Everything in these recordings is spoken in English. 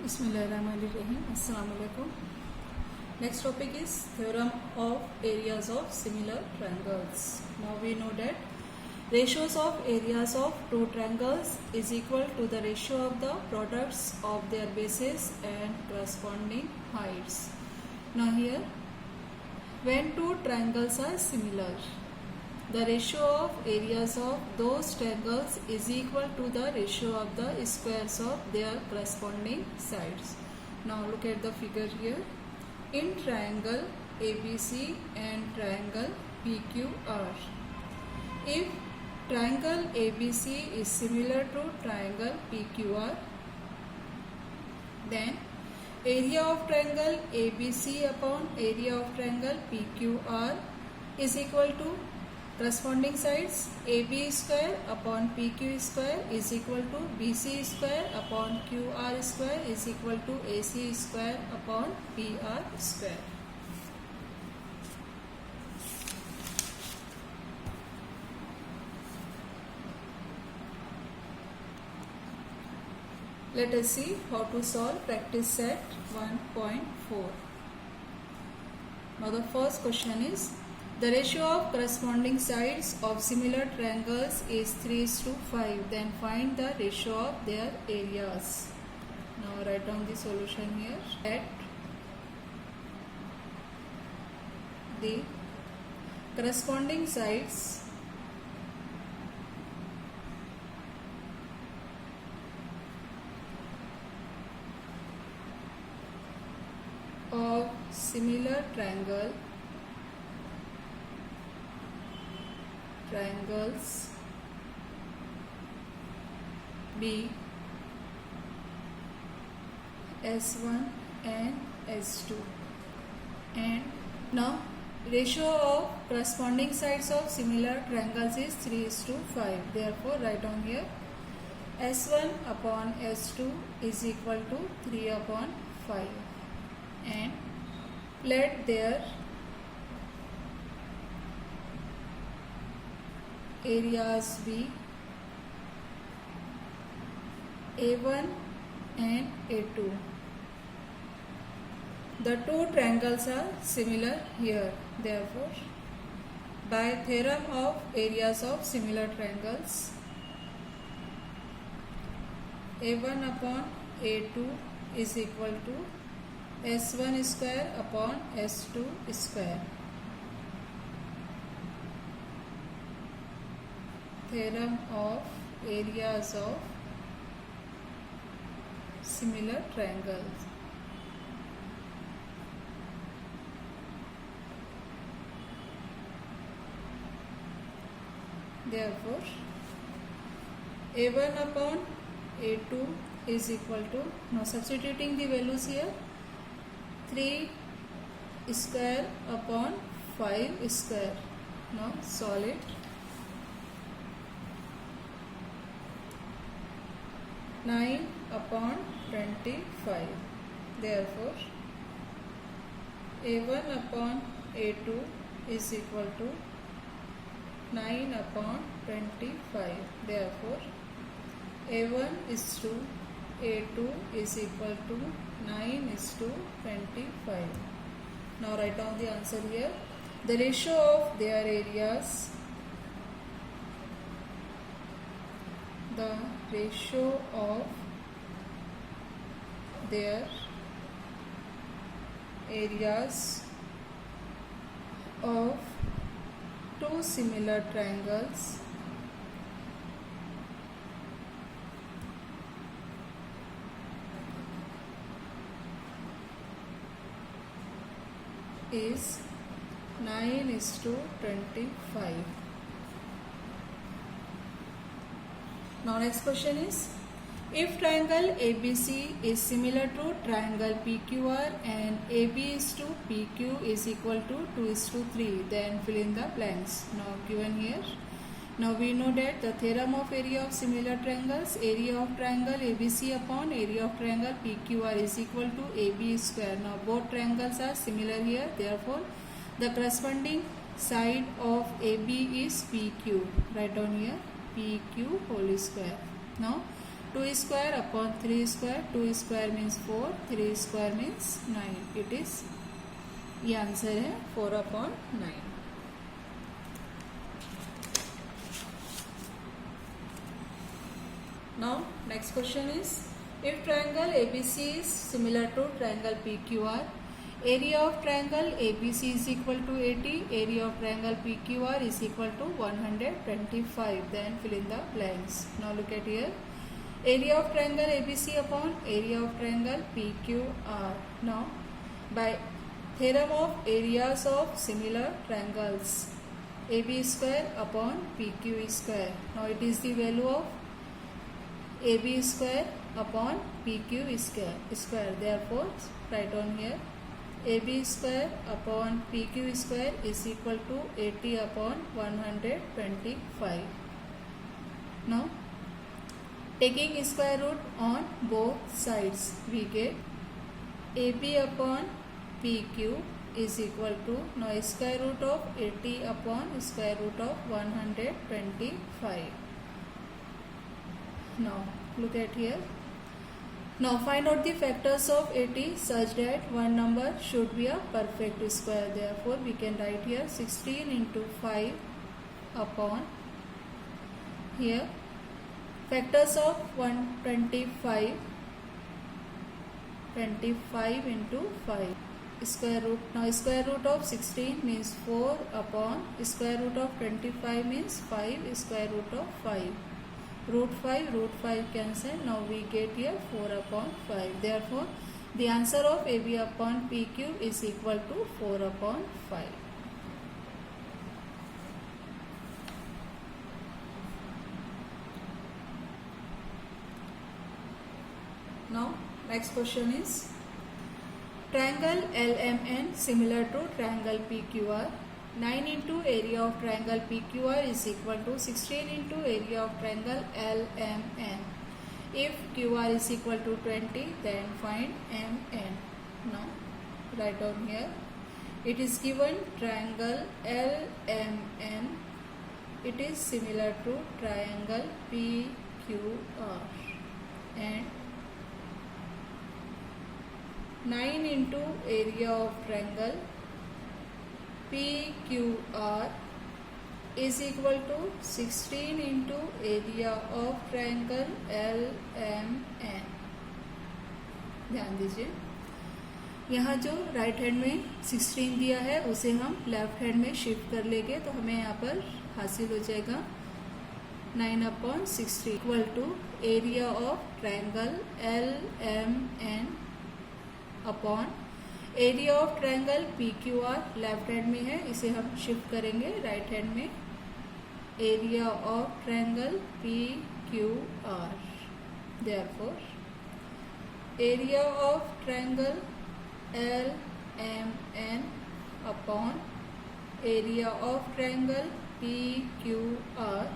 Bismillahirrahmanirrahim. Assalamu alaikum. Next topic is theorem of areas of similar triangles. Now we know that ratios of areas of two triangles is equal to the ratio of the products of their bases and corresponding heights. Now here, when two triangles are similar, the ratio of areas of those triangles is equal to the ratio of the squares of their corresponding sides. Now look at the figure here. In triangle ABC and triangle PQR, if triangle ABC is similar to triangle PQR, then area of triangle ABC upon area of triangle PQR is equal to corresponding sides AB square upon PQ square is equal to BC square upon QR square is equal to AC square upon PR square. Let us see how to solve practice set 1.4. Now the first question is, the ratio of corresponding sides of similar triangles is 3:5. Then find the ratio of their areas. Now write down the solution here. At the corresponding sides of similar triangles B S1 and S2, and now ratio of corresponding sides of similar triangles is 3:5. Therefore write down here S1 upon S2 is equal to 3/5, and let their areas be A1 and A2. The two triangles are similar here. Therefore, by theorem of areas of similar triangles, A1 upon A2 is equal to S1 square upon S2 square. Theorem of areas of similar triangles. Therefore, A1 upon A2 is equal to, now substituting the values here, 3 square upon 5 square. Now solve it. 9 upon 25. Therefore, A1 upon A2 is equal to 9 upon 25. Therefore, A1 is to A2 is equal to 9 is to 25. Now write down the answer here. The ratio of their areas, the ratio of their areas of two similar triangles is 9:25. Now next question is, if triangle ABC is similar to triangle PQR and AB is to PQ is equal to 2:3, then fill in the blanks. Now given here. Now we know that the theorem of area of similar triangles, area of triangle ABC upon area of triangle PQR is equal to AB square. Now both triangles are similar here. Therefore, the corresponding side of AB is PQ. Write down here PQ whole square. Now 2 square upon 3 square. 2 square means 4, 3 square means 9. It is, ये answer है 4 upon 9. Now next question is, if triangle ABC is similar to triangle PQR, area of triangle ABC is equal to 80, area of triangle PQR is equal to 125. Then fill in the blanks. Now look at here. Area of triangle ABC upon area of triangle PQR. Now by theorem of areas of similar triangles, AB square upon PQ square. Now it is the value of AB square upon PQ square. Therefore write on here, AB square upon PQ square is equal to 80 upon 125. Now taking square root on both sides, we get AB upon PQ is equal to, now square root of 80 upon square root of 125. Now look at here. Now find out the factors of 80 such that one number should be a perfect square. Therefore we can write here 16 into 5 upon here factors of 125, 25 into 5 square root. Now square root of 16 means 4 upon square root of 25 means 5 square root of 5. Root 5 cancel. Now we get here 4 upon 5. Therefore the answer of AB upon PQ is equal to 4 upon 5. Now next question is, triangle LMN similar to triangle PQR. 9 into area of triangle PQR is equal to 16 into area of triangle LMN. If QR is equal to 20, then find MN. Now write down here. It is given triangle LMN. It is similar to triangle PQR. And 9 into area of triangle PQR is equal to 16 into area of triangle LMN. ध्यान दीजिए, यहाँ जो right hand में 16 दिया है उसे हम left hand में शिफ्ट कर लेंगे तो हमें यहाँ पर हासिल हो जाएगा 9 upon 16 equal to area of triangle LMN upon area of triangle PQR left hand में है, इसे हम शिफ्ट करेंगे राइट हैंड में, area of triangle PQR. Therefore area of triangle LMN upon area of triangle PQR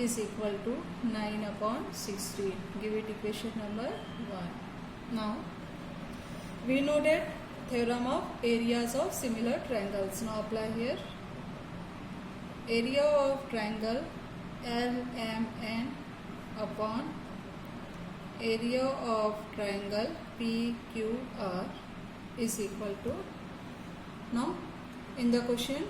is equal to 9 upon 16. Give it equation number 1. Now we know that theorem of areas of similar triangles. Now apply here. Area of triangle LMN upon area of triangle PQR is equal to, now in the question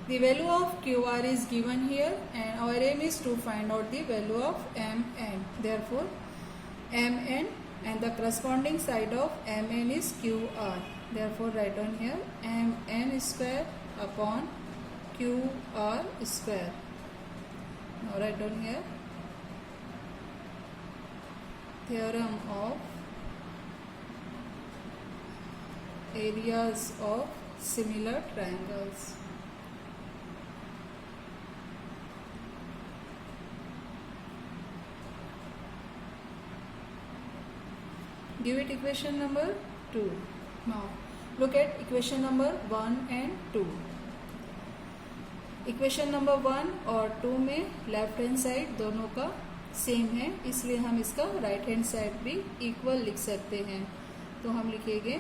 the value of QR is given here and our aim is to find out the value of MN. Therefore MN and the corresponding side of MN is QR. Therefore write on here MN square upon QR square. Now write down here theorem of areas of similar triangles. Give it equation number 2. Now look at equation number 1 and 2. Equation number 1 और 2 में left hand side दोनों का same है, इसलिए हम इसका right hand side भी equal लिख सकते हैं. तो हम लिखेंगे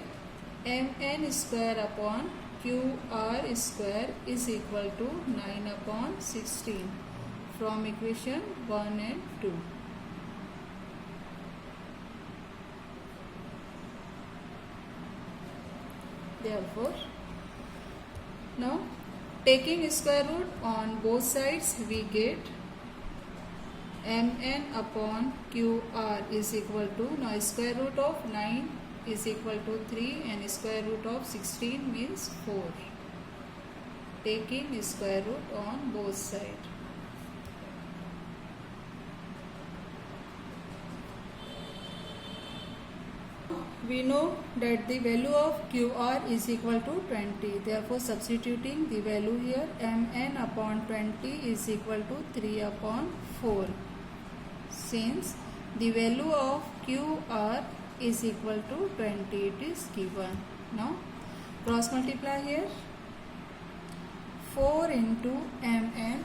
MN square upon QR square is equal to 9 upon 16 from equation 1 and 2. Therefore, now taking square root on both sides, we get mn upon qr is equal to, now square root of 9 is equal to 3 and square root of 16 means 4. Taking square root on both sides. We know that the value of QR is equal to 20. Therefore, substituting the value here, mn upon 20 is equal to 3 upon 4. Since the value of QR is equal to 20, it is given. Now, cross multiply here. 4 into mn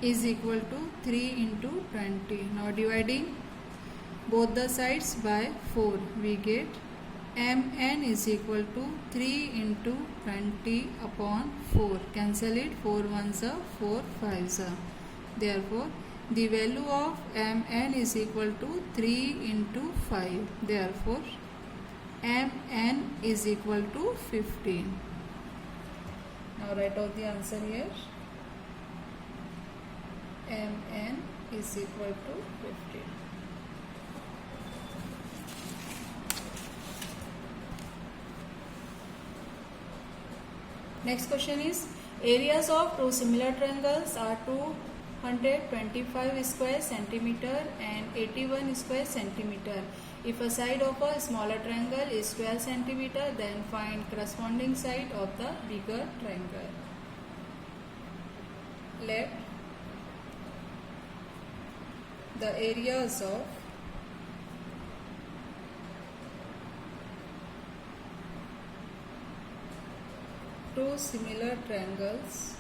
is equal to 3 into 20. Now dividing both the sides by 4, we get mn is equal to 3 into 20 upon 4. Cancel it, 4 ones are 4 5s are. Therefore, the value of mn is equal to 3 into 5. Therefore, mn is equal to 15. Now write out the answer here. mn is equal to 15. Next question is, areas of two similar triangles are 225 square centimeter and 81 square centimeter. If a side of a smaller triangle is 12 centimeter, then find corresponding side of the bigger triangle. Let the areas of two similar triangles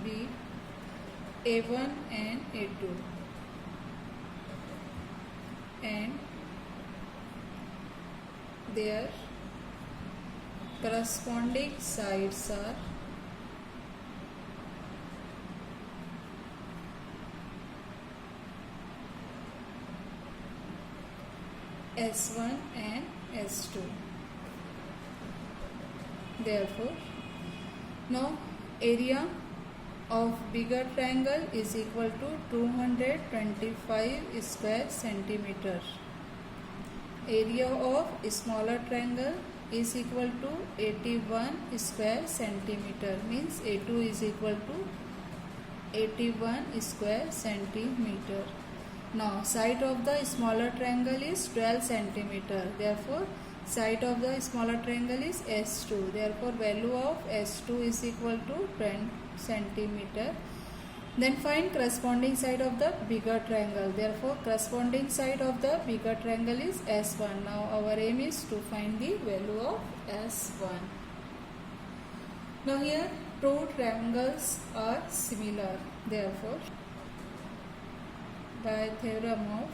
be A1 and A2 and their corresponding sides are S1 and S2. Therefore, now area of bigger triangle is equal to 225 square centimeter. Area of smaller triangle is equal to 81 square centimeter, means A2 is equal to 81 square centimeter. Now side of the smaller triangle is 12 centimeter. Therefore, side of the smaller triangle is S2. Therefore, value of S2 is equal to 10 centimeter. Then find corresponding side of the bigger triangle. Therefore, corresponding side of the bigger triangle is S1. Now, our aim is to find the value of S1. Now, here two triangles are similar. Therefore, by theorem of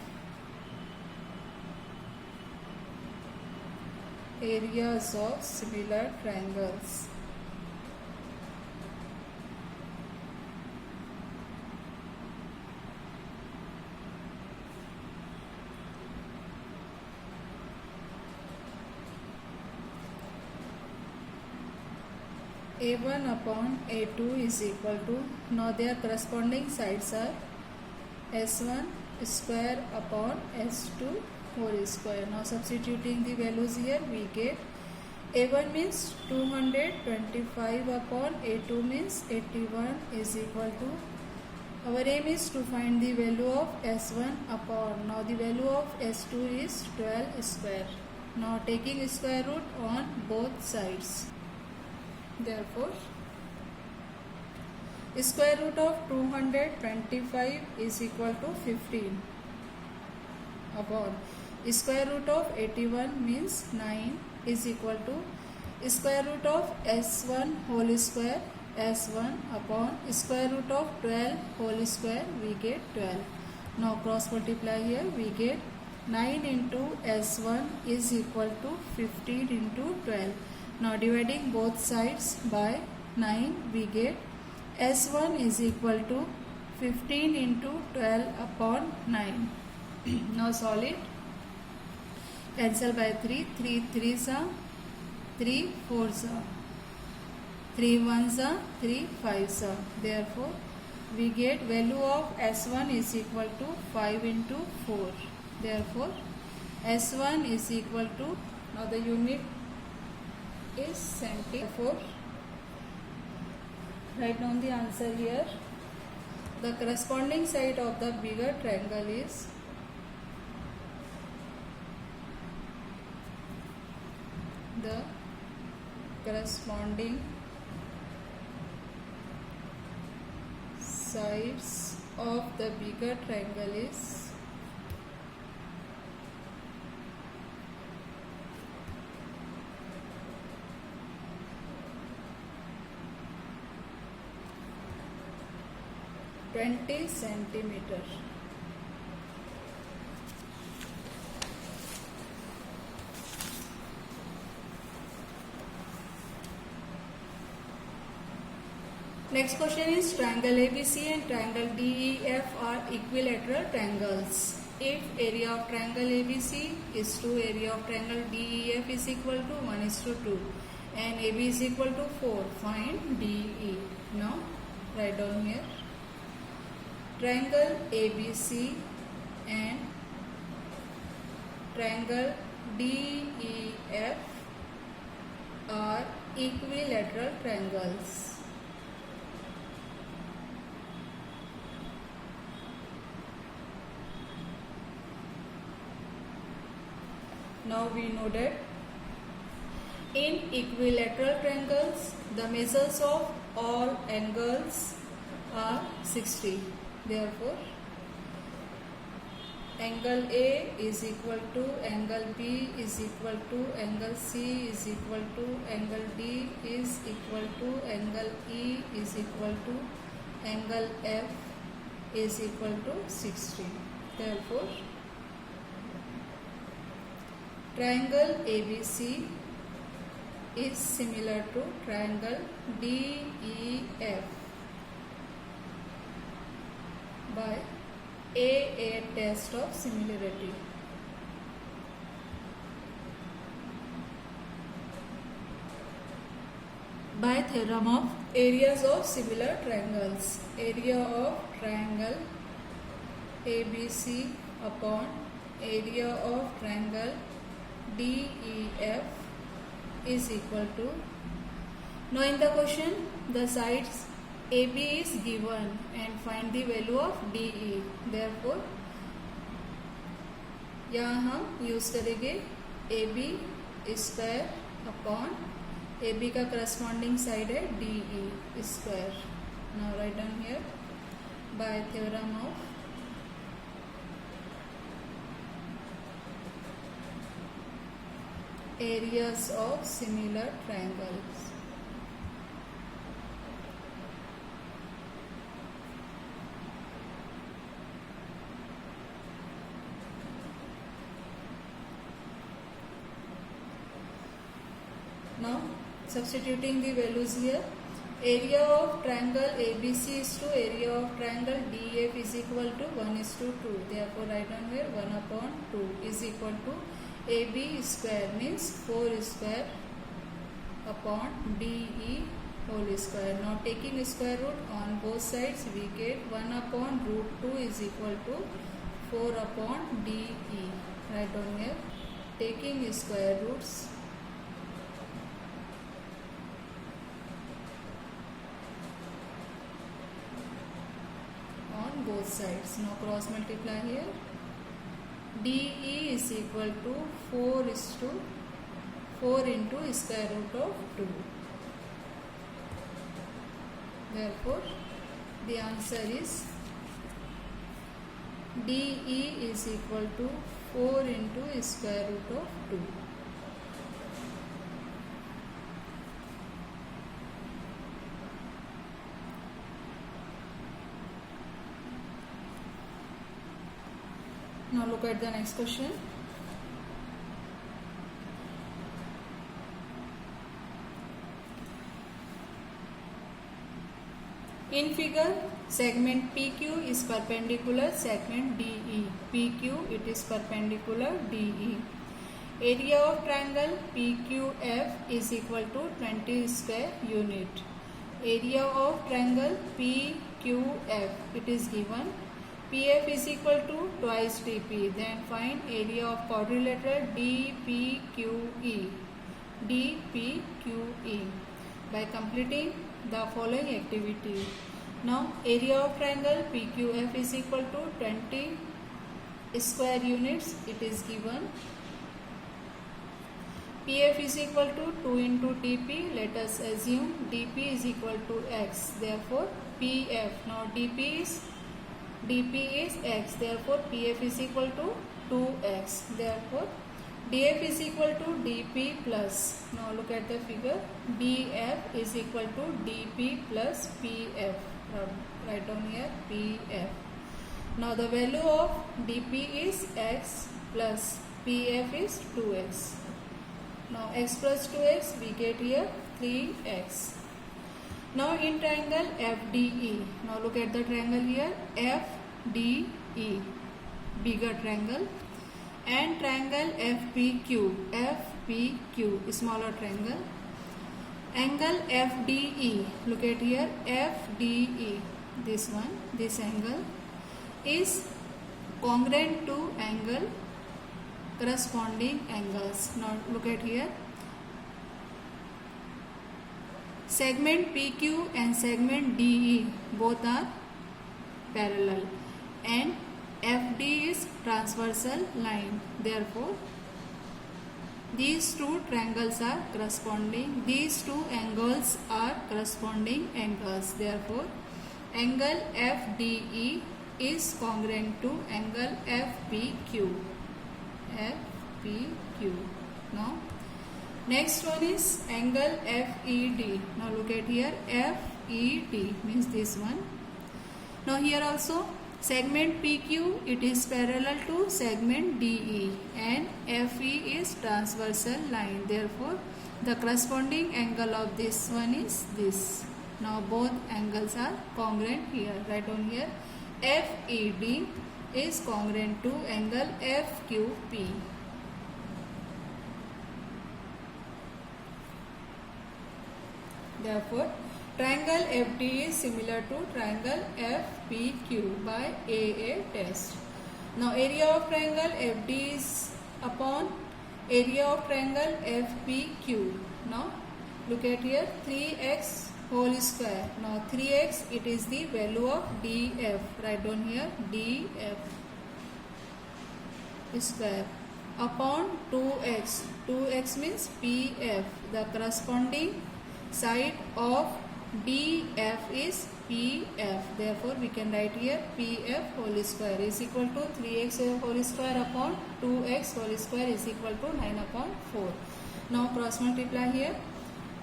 areas of similar triangles, A1 upon A2 is equal to, now their corresponding sides are S1 square upon S2 whole square. Now substituting the values here, we get A1 means 225 upon A2 means 81 is equal to, our aim is to find the value of S1 upon, now the value of S2 is 12 square. Now taking square root on both sides. Therefore, square root of 225 is equal to 15 upon square root of 81 means 9 is equal to square root of S1 whole square, S1 upon square root of 12 whole square, we get 12. Now cross multiply here, we get 9 into S1 is equal to 15 into 12. Now dividing both sides by 9, we get S1 is equal to 15 into 12 upon 9. Now solve it. Cancel by 3. 3 3s are 3 4s are 3 1s are 3 5s are. Therefore, we get value of S1 is equal to 5 into 4. Therefore, S1 is equal to, now the unit is centimeter. Write down the answer here. The corresponding side of the bigger triangle is the corresponding sides of the bigger triangle is (20 centimeter). Next question is triangle ABC and triangle DEF are equilateral triangles. If area of triangle ABC is 2, area of triangle DEF is equal to 1:2 and AB is equal to 4, find DE. Now write down here. Triangle ABC and triangle DEF are equilateral triangles. Now we know that in equilateral triangles, the measures of all angles are 60. Therefore, angle A is equal to angle B is equal to angle C is equal to angle D is equal to angle E is equal to angle F is equal to 60. Therefore, triangle ABC is similar to triangle DEF by a test of similarity. By theorem of areas of similar triangles, area of triangle ABC upon area of triangle DEF is equal to, now in the question the sides AB is given and find the value of DE. Therefore यहाँ हम use करेंगे AB square upon AB का corresponding side है DE square. Now write down here bye theorem of areas of similar triangles. Now substituting the values here, area of triangle ABC is to area of triangle DF is equal to 1:2. Therefore write down here 1/2 is equal to AB square means 4 square upon DE whole square. Now taking square root on both sides, we get 1/√2 is equal to 4 upon DE. Write down here. Taking square roots, on both sides. Now cross multiply here. DE is equal to 4 into square root of 2. Therefore, the answer is DE is equal to 4 into square root of 2. Now look at the next question. In figure, segment PQ is perpendicular segment DE. PQ, it is perpendicular DE. Area of triangle PQF is equal to 20 square unit. Area of triangle PQF, it is given. PF is equal to twice DP. Then find area of quadrilateral DPQE. DPQE by completing the following activity. Now area of triangle PQF is equal to 20 square units. It is given. PF is equal to 2 into DP. Let us assume DP is equal to X. Therefore PF. Now DP is X. Therefore PF is equal to 2X. Therefore DF is equal to DP plus. Now look at the figure. DF is equal to DP plus PF. Write down here PF. Now the value of DP is X plus PF is 2X. Now x plus 2x, we get here 3x. Now in triangle FDE. Now look at the triangle here FDE, bigger triangle, and triangle FPQ, smaller triangle. Angle FDE, look at here FDE, this one, this angle is congruent to angle corresponding angles. Now look at here, segment PQ and segment DE both are parallel and FD is transversal line. Therefore these two triangles are corresponding, these two angles are corresponding angles. Therefore angle FDE is congruent to angle FPQ. Now next one is angle FED. Now look at here FED means this one. Now here also segment PQ, it is parallel to segment DE and FE is transversal line. Therefore the corresponding angle of this one is this. Now both angles are congruent here. Write down here FED is congruent to angle FQP. Therefore triangle FD is similar to triangle FPQ by AA test. Now area of triangle FD is upon area of triangle FPQ. Now look at here 3x whole square. Now 3x, it is the value of DF. Write down here DF square upon 2x. 2x means PF. The corresponding side of DF is PF. Therefore we can write here PF whole square is equal to 3x whole square upon 2x whole square is equal to 9 upon 4. Now cross multiply here.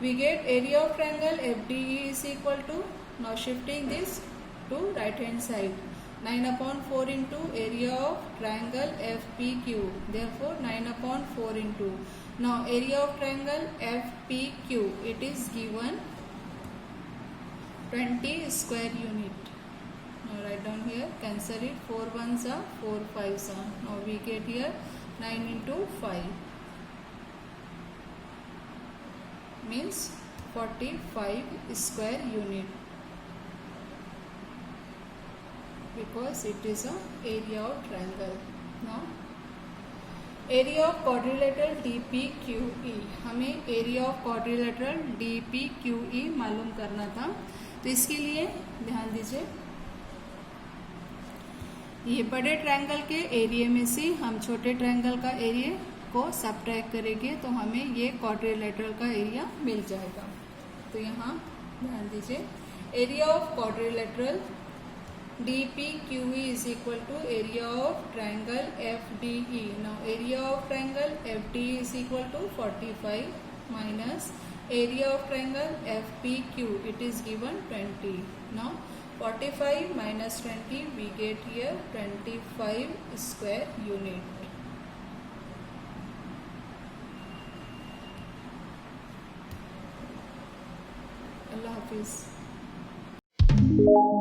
We get area of triangle FDE is equal to, now shifting this to right hand side, 9 upon 4 into area of triangle FPQ. Therefore 9 upon 4 into, now area of triangle FPQ, it is given 20 square unit. Now write down here, cancel it, 4 ones are 4 5s are. Now we get here 9 into 5 means 45 square unit, because it is a area of triangle. Now area of quadrilateral DPQE, हमें area of quadrilateral DPQE मालूम करना था, तो इसके लिए ध्यान दीजिए, ये बड़े ट्रायंगल के एरिया में से हम छोटे ट्रायंगल का एरिया को सबट्रैक्ट करेंगे तो हमें ये क्वाड्रिलेटरल का एरिया मिल जाएगा. तो यहाँ ध्यान दीजिए, area of quadrilateral DPQE is equal to area of triangle FDE. Now area of triangle FDE is equal to 45 minus area of triangle FPQ, it is given 20. Now 45 minus 20, we get here 25 square unit. Allah Hafiz. you.